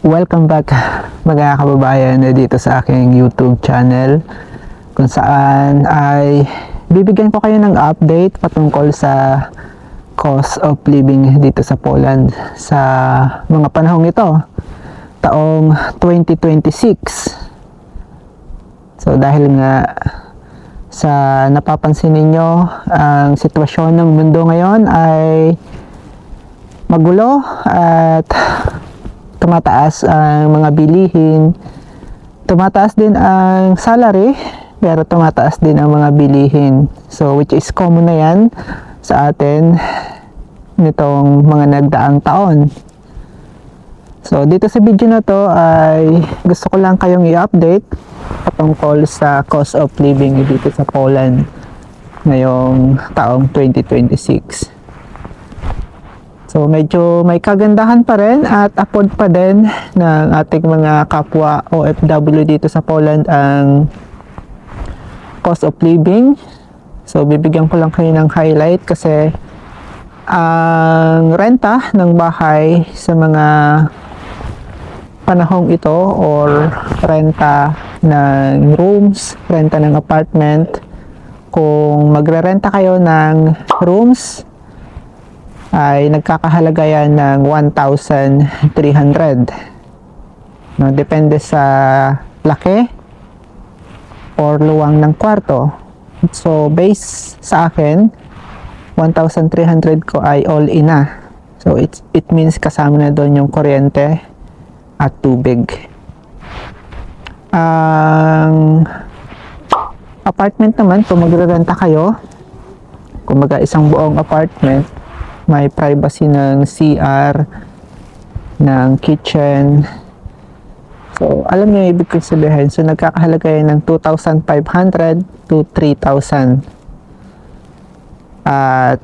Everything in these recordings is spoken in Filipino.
Welcome back mga kababayan dito sa aking YouTube channel kung saan ay bibigyan ko kayo ng update patungkol sa cost of living dito sa Poland sa mga panahong ito, taong 2026. So dahil nga sa napapansin ninyo, ang sitwasyon ng mundo ngayon ay magulo at tumataas ang mga bilihin, tumataas din ang salary, pero tumataas din ang mga bilihin. So which is common na yan sa atin nitong mga nagdaang taon. So dito sa video na to ay gusto ko lang kayong i-update patungkol sa cost of living dito sa Poland ngayong taong 2026. So medyo may kagandahan pa rin at afford pa din ng ating mga kapwa OFW dito sa Poland ang cost of living. So bibigyan ko lang kayo ng highlight kasi ang renta ng bahay sa mga panahong ito or renta ng rooms, renta ng apartment, kung magre-renta kayo ng rooms ay nagkakahalaga yan ng 1,300. No, depende sa laki or luwang ng kwarto. So base sa akin, 1,300 ko ay all in na. So it means kasama na doon yung kuryente at tubig. Ang apartment naman, kung magre-renta kayo, kumbaga isang buong apartment, may privacy ng CR, ng kitchen. So, alam niyo yung ibig kong sabihin. So, nagkakahalaga yan ng 2,500 to 3,000. At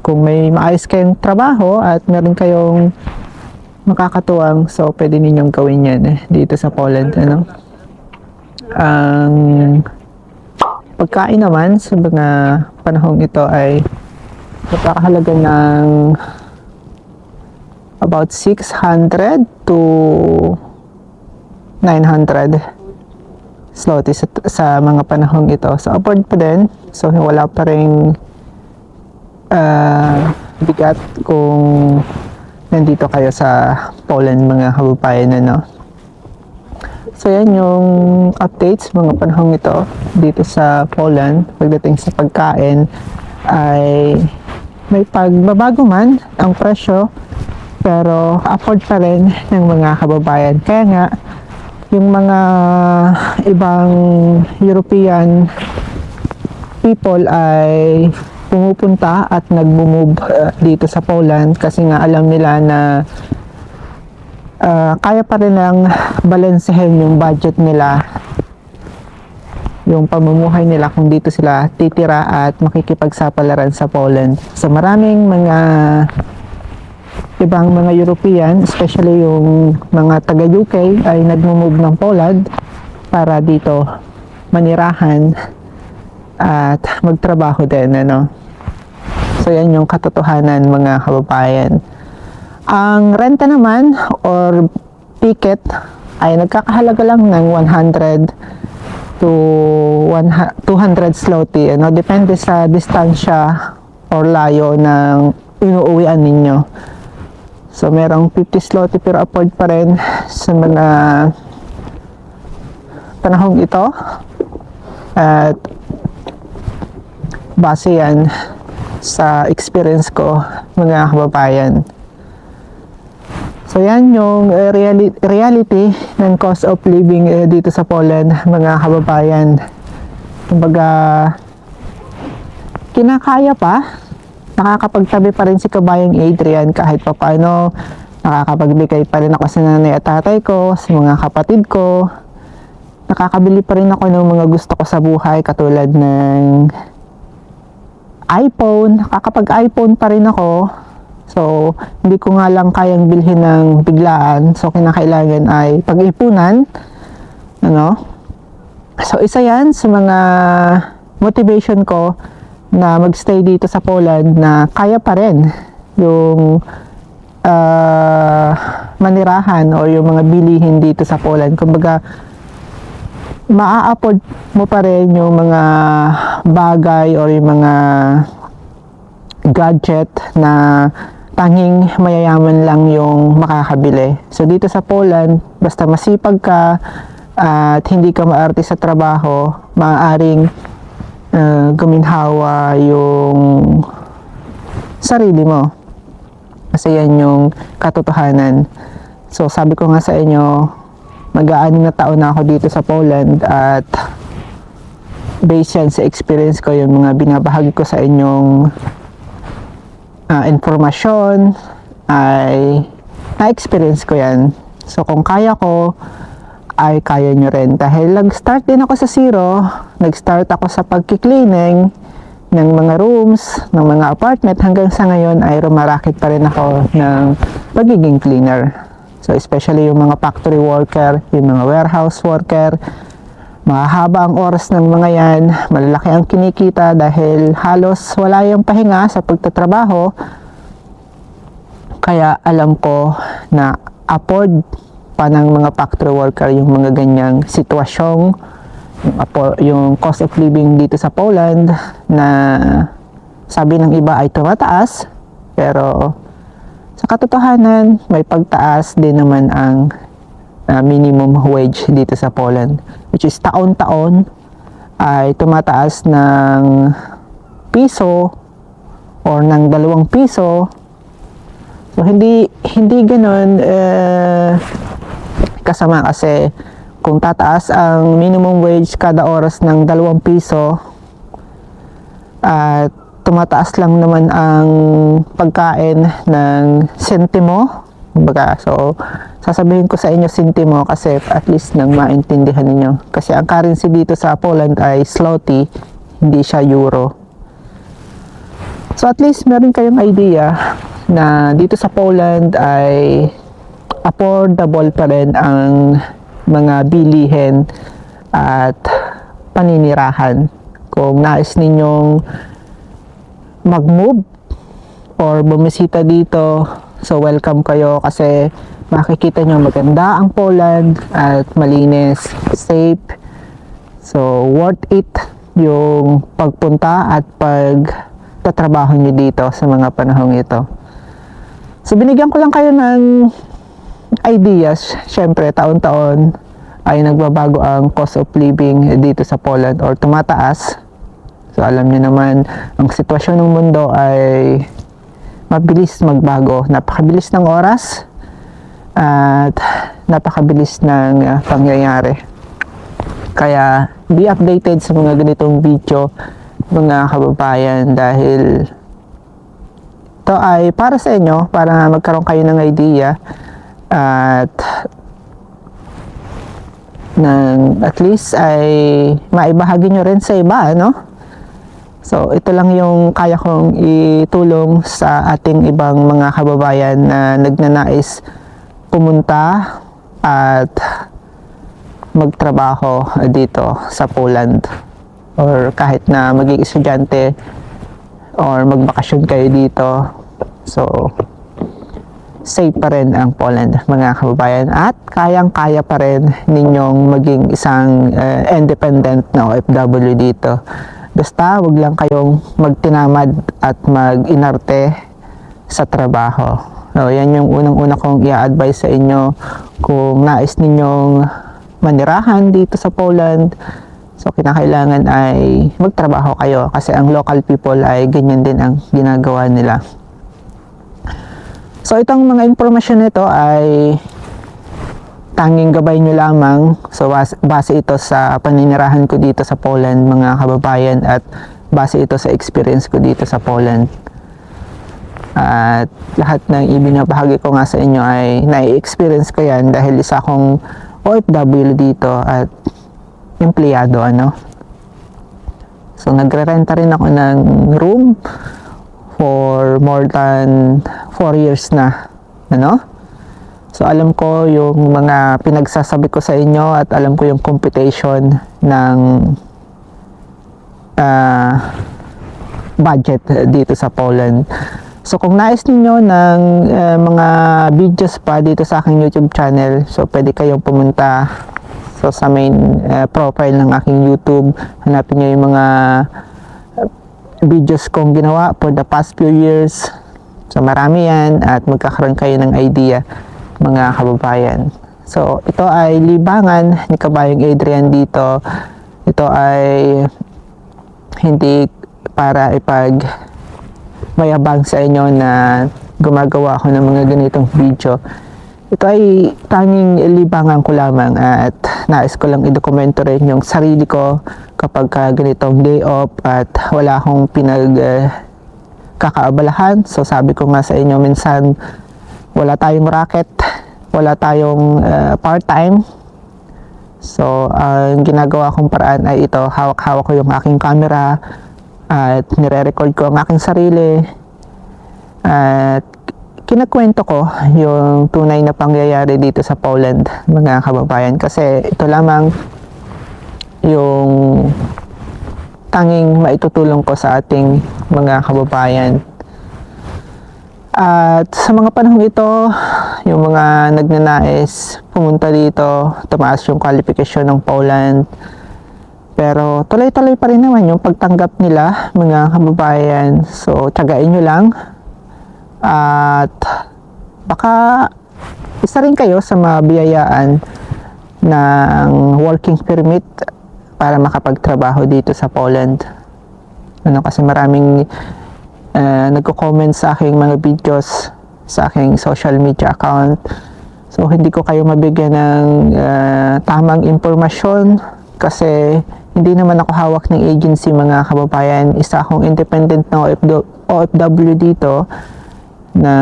kung may maayos kayong trabaho at meron kayong makakatuwang, so pwede ninyong gawin yan dito sa Poland. Ano? Ang pagkain naman sa mga panahong ito ay napakahalaga ng about 600 to 900 zloty sa mga panahong ito. So, afford pa din. So, wala pa rin bigat kung nandito kayo sa Poland, mga kababayan, ano. So, yan yung updates mga panahong ito dito sa Poland. Pagdating sa pagkain ay may pagbabago man ang presyo, pero afford pa rin ng mga kababayan. Kaya nga, yung mga ibang European people ay pumupunta at nagbo-move dito sa Poland kasi nga alam nila na kaya pa rin ng balansehin yung budget nila, yung pamumuhay nila kung dito sila titira at makikipagsapalaran sa Poland. So maraming mga ibang mga European, especially yung mga taga UK, ay nagmo-move ng Poland para dito manirahan at magtrabaho din, ano. So yan yung katotohanan, mga kababayan. Ang renta naman or ticket ay nagkakahalaga lang ng 100 to 200 zloty, ano, depende sa distansya or layo ng inuuwian ninyo. So merong 50 zloty pero afford pa rin sa mga panahong ito, at base yan sa experience ko, mga kababayan. So yan yung reality ng cost of living dito sa Poland, mga kababayan. Kumbaga, kinakaya pa, nakakapagtabi pa rin si kabayang Adrian kahit pa paano, nakakapagbigay pa rin ako sa nanay at tatay ko, sa mga kapatid ko, nakakabili pa rin ako ng mga gusto ko sa buhay katulad ng iPhone, nakakapag-iPhone pa rin ako. So, hindi ko nga lang kayang bilhin ng biglaan. So, kinakailangan ay pag-ipunan. Ano? So, isa yan sa mga motivation ko na magstay dito sa Poland, na kaya pa rin yung manirahan o yung mga bilihin dito sa Poland. Kumbaga, maa-afford mo pa rin yung mga bagay o yung mga gadget na tanging mayayaman lang yung makakabili. So dito sa Poland, basta masipag ka at hindi ka maarte sa trabaho, maaaring guminhawa yung sarili mo. Kasi yan yung katotohanan. So sabi ko nga sa inyo, mag-aanim na taon na ako dito sa Poland at based yan sa experience ko, yung mga binabahagi ko sa inyong informasyon ay na-experience ko yan. So kung kaya ko, ay kaya nyo rin. Dahil nag-start din ako sa zero, nag-start ako sa pagki-cleaning ng mga rooms, ng mga apartment, hanggang sa ngayon ay rumarakit pa rin ako ng pagiging cleaner. So especially yung mga factory worker, yung mga warehouse worker, mahaba ang oras ng mga yan, malalaki ang kinikita dahil halos wala yung pahinga sa pagtatrabaho. Kaya alam ko na afford pa ng mga factory worker yung mga ganyang sitwasyong, yung cost of living dito sa Poland na sabi ng iba ay tumataas, pero sa katotohanan may pagtaas din naman ang minimum wage dito sa Poland, which is taon-taon ay tumataas ng piso or ng 2 piso. So hindi ganoon kasama, kasi kung tataas ang minimum wage kada oras ng 2 piso at tumataas lang naman ang pagkain ng sentimo, kumbaga, so sasabihin ko sa inyo sentimo kasi at least nang maintindihan ninyo, kasi ang currency dito sa Poland ay zloty, hindi siya euro. So at least meron kayong idea na dito sa Poland ay affordable pa rin ang mga bilihin at paninirahan. Kung nais ninyong mag-move or bumisita dito, so welcome kayo, kasi makikita nyo maganda ang Poland at malinis, safe. So worth it yung pagpunta at pagtatrabaho nyo dito sa mga panahong ito. So binigyan ko lang kayo ng ideas. Syempre taon-taon ay nagbabago ang cost of living dito sa Poland or tumataas. So alam niyo naman, ang sitwasyon ng mundo ay mabilis magbago. Napakabilis ng oras at napakabilis ng pangyayari. Kaya be updated sa mga ganitong video, mga kababayan, dahil ito ay para sa inyo, para magkaroon kayo ng idea at at least ay maibahagi nyo rin sa iba, no? So ito lang yung kaya kong itulong sa ating ibang mga kababayan na nagnanais pumunta at magtrabaho dito sa Poland, or kahit na maging estudyante or magbakasyon kayo dito. So safe pa rin ang Poland, mga kababayan, at kayang-kaya pa rin ninyong maging isang independent na OFW dito. Basta wag lang kayong magtinamad at mag-inarte sa trabaho. So yan yung unang-una kong i-advise sa inyo kung nais ninyong manirahan dito sa Poland. So kinakailangan ay magtrabaho kayo, kasi ang local people ay ganyan din ang ginagawa nila. So itong mga impormasyon nito ay tanging gabay nyo lamang. So base ito sa paninirahan ko dito sa Poland, mga kababayan, at base ito sa experience ko dito sa Poland. At lahat ng ibinabahagi ko nga sa inyo ay nai-experience ko yan dahil isa akong OFW dito at empleyado, ano. So nagre-renta rin ako ng room for more than 4 years na, ano. So alam ko yung mga pinagsasabi ko sa inyo at alam ko yung computation ng budget dito sa Poland. So kung nais ninyo ng mga videos pa dito sa aking YouTube channel, so pwede kayong pumunta sa main profile ng aking YouTube. Hanapin nyo yung mga videos kong ginawa for the past few years. So marami yan at magkakaroon kayo ng idea, mga kababayan. So ito ay libangan ni Kabayong Adrian dito. Ito ay hindi para mayabang sa inyo na gumagawa ako ng mga ganitong video. Ito ay tanging libangan ko lamang at nais ko lang i-dokumento rin yung sarili ko kapag ganitong day off at wala akong kakaabalahan. So sabi ko nga sa inyo, minsan wala tayong racket, wala tayong part-time. So ang ginagawa kong paraan ay ito, hawak-hawak ko yung aking camera at nire-record ko ang aking sarili at kinakwento ko yung tunay na pangyayari dito sa Poland, mga kababayan, kasi ito lamang yung tanging maitutulong ko sa ating mga kababayan. At sa mga panahong ito, yung mga nagnanais pumunta dito, tumaas yung qualification ng Poland, pero tuloy-tuloy pa rin naman yung pagtanggap nila, mga kababayan. So tiyagain nyo lang at baka isa rin kayo sa mabiyayaan ng working permit para makapagtrabaho dito sa Poland. Kasi maraming nagko-comment sa aking mga videos sa aking social media account. So hindi ko kayo mabigyan ng tamang impormasyon kasi hindi naman ako hawak ng agency, mga kababayan. Isa akong independent na OFW dito na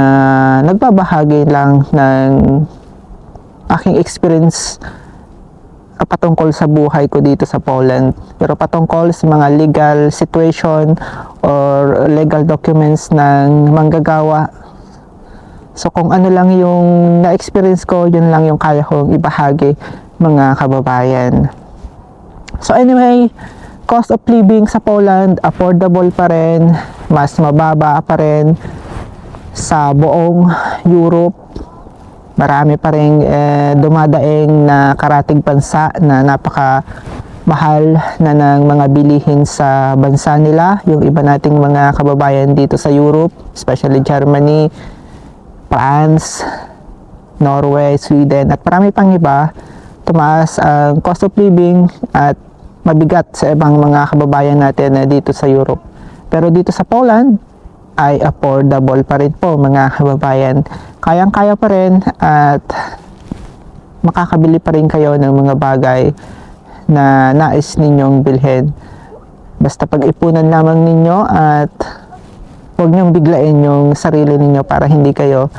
nagbabahagi lang ng aking experience patungkol sa buhay ko dito sa Poland. Pero patungkol sa mga legal situation or legal documents ng manggagawa. So kung ano lang yung na-experience ko, yun lang yung kaya kong ibahagi, mga kababayan. So anyway, cost of living sa Poland, affordable pa rin, mas mababa pa rin sa buong Europe. Marami pa rin dumadaing na karatig bansa na napaka mahal na ng mga bilihin sa bansa nila. Yung iba nating mga kababayan dito sa Europe, especially Germany, France, Norway, Sweden, at marami pang iba, tumaas ang cost of living at mabigat sa ibang mga kababayan natin na dito sa Europe. Pero dito sa Poland ay affordable pa rin po, mga kababayan. Kayang-kaya pa rin at makakabili pa rin kayo ng mga bagay na nais ninyong bilhin. Basta pag-ipunan lamang ninyo at huwag niyong biglain yung sarili ninyo para hindi kayo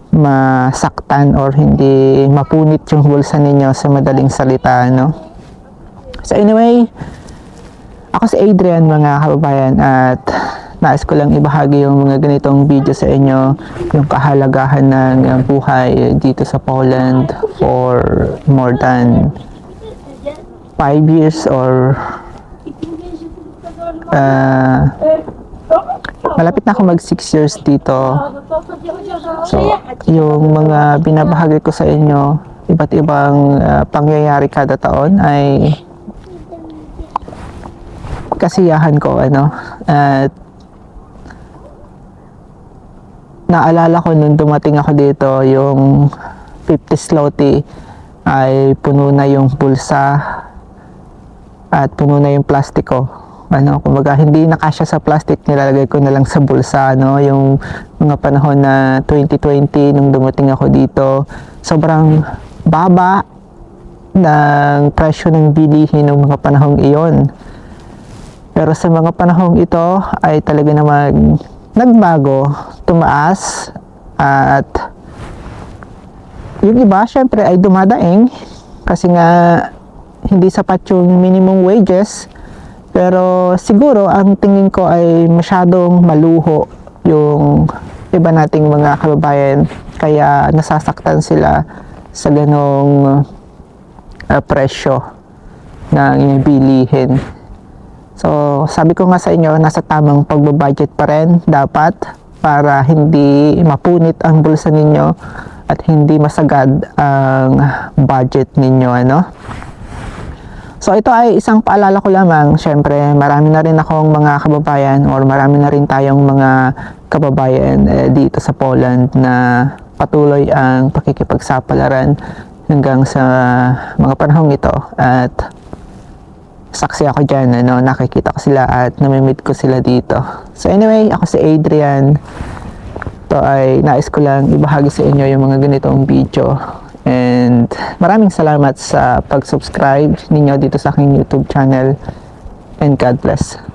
masaktan or hindi mapunit yung bulsa ninyo, sa madaling salita, no? So anyway, ako si Adrian, mga kababayan, at nais ko lang ibahagi yung mga ganitong video sa inyo, yung kahalagahan ng buhay dito sa Poland for more than 5 years or malapit na ako mag 6 years dito. So yung mga binabahagi ko sa inyo, iba't ibang pangyayari kada taon ay kasiyahan ko, at naalala ko nung dumating ako dito, yung 50 zloty ay puno na yung bulsa at puno na yung plastiko. Kumbaga hindi nakasya sa plastic, nilalagay ko na lang sa bulsa, yung mga panahon na 2020 nung dumating ako dito. Sobrang baba ng presyo ng bilihin ng mga panahong iyon. Pero sa mga panahong ito ay talaga namang nagbago, tumaas, at yung iba syempre ay dumadaing kasi nga hindi sapat yung minimum wages. Pero siguro ang tingin ko ay masyadong maluho yung iba nating mga kababayan, kaya nasasaktan sila sa ganong presyo ng bilihin. So sabi ko nga sa inyo, nasa tamang pagbabudget pa rin dapat para hindi mapunit ang bulsa ninyo at hindi masagad ang budget ninyo, ano? So ito ay isang paalala ko lamang. Syempre, marami na rin akong mga kababayan or marami na rin tayong mga kababayan dito sa Poland na patuloy ang pakikipagsapalaran hanggang sa mga panahong ito. At saksi ako dyan, ano, nakikita ko sila at namimit ko sila dito. So anyway, ako si Adrian. Ito ay nais ko lang ibahagi sa inyo yung mga ganitong video. And maraming salamat sa pag-subscribe ninyo dito sa aking YouTube channel. And God bless.